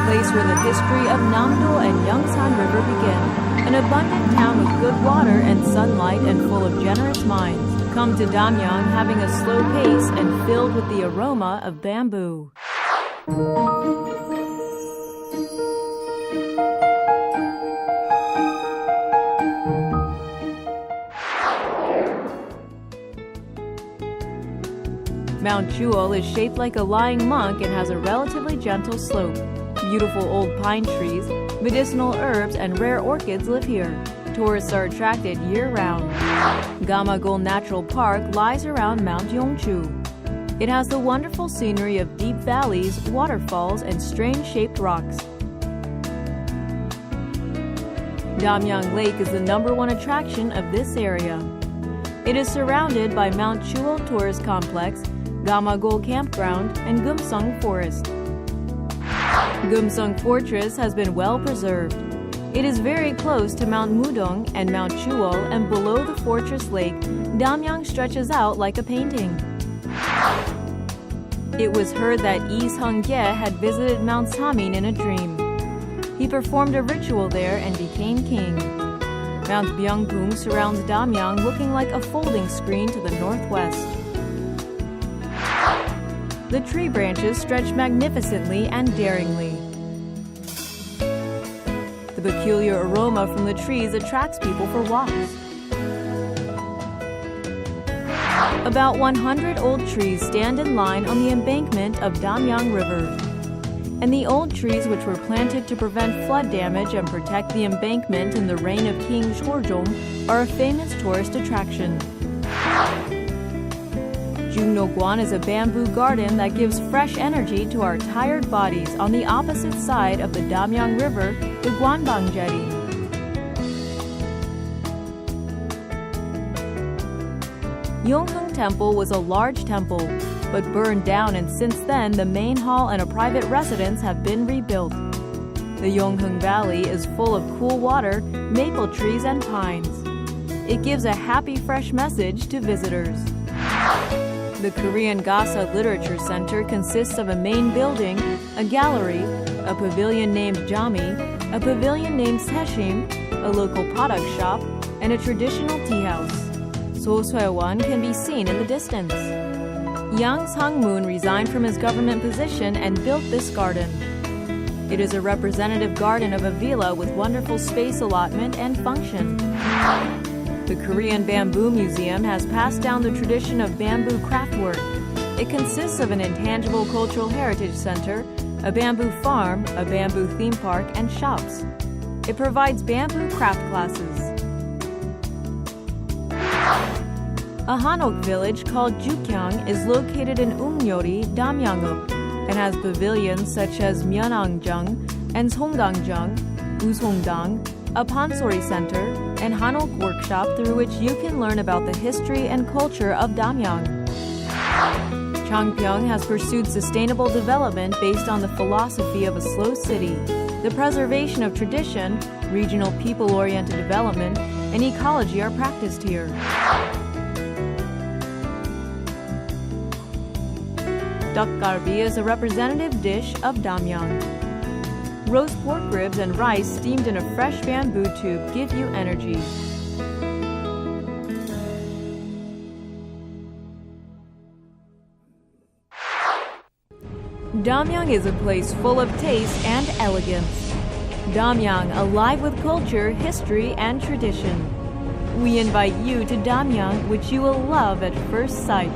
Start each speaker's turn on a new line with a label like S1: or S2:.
S1: place where the history of Namdo and Yongsan River begin. An abundant town with good water and sunlight and full of generous minds. Come to Damyang having a slow pace and filled with the aroma of bamboo. Mount Chuol is shaped like a lying monk and has a relatively gentle slope. Beautiful old pine trees, medicinal herbs, and rare orchids live here. Tourists are attracted year-round. Gamagul Natural Park lies around Mount Yongchu. It has the wonderful scenery of deep valleys, waterfalls, and strange-shaped rocks. Damyang Lake is the #1 attraction of this area. It is surrounded by Mount Chuol Tourist Complex, Gamagul Campground, and Gumsung Forest. Gumsung Fortress has been well preserved. It is very close to Mount Mudong and Mount Chuol, and below the fortress lake, Damyang stretches out like a painting. It was heard that Yi Seung-gye had visited Mount Samin in a dream. He performed a ritual there and became king. Mount Byungpung surrounds Damyang, looking like a folding screen to the northwest. The tree branches stretch magnificently and daringly. The peculiar aroma from the trees attracts people for walks. About 100 old trees stand in line on the embankment of Damyang River. And the old trees, which were planted to prevent flood damage and protect the embankment in the reign of King Shorjong, are a famous tourist attraction. Jungnogwan is a bamboo garden that gives fresh energy to our tired bodies on the opposite side of the Damyang River, the Gwanbang Jetty. Yonghung Temple was a large temple, but burned down, and since then the main hall and a private residence have been rebuilt. The Yonghung Valley is full of cool water, maple trees, and pines. It gives a happy, fresh message to visitors. The Korean Gasa Literature Center consists of a main building, a gallery, a pavilion named Jami, a pavilion named Seshim, a local product shop, and a traditional tea house. So Seo-won can be seen in the distance. Yang Sang-moon resigned from his government position and built this garden. It is a representative garden of a villa with wonderful space allotment and function. The Korean Bamboo Museum has passed down the tradition of bamboo craftwork. It consists of an intangible cultural heritage center, a bamboo farm, a bamboo theme park, and shops. It provides bamboo craft classes. A Hanok village called Jukyang is located in Ungnyeori, Damyanguk, and has pavilions such as Myeonangjang and Songdangjang, Usongdang, a Pansori Center, and Hanok Workshop through which you can learn about the history and culture of Damyang. Changpyeong has pursued sustainable development based on the philosophy of a slow city. The preservation of tradition, regional people-oriented development, and ecology are practiced here. Duck galbi is a representative dish of Damyang. Roast pork ribs and rice steamed in a fresh bamboo tube give you energy. Damyang is a place full of taste and elegance. Damyang, alive with culture, history, and tradition. We invite you to Damyang, which you will love at first sight.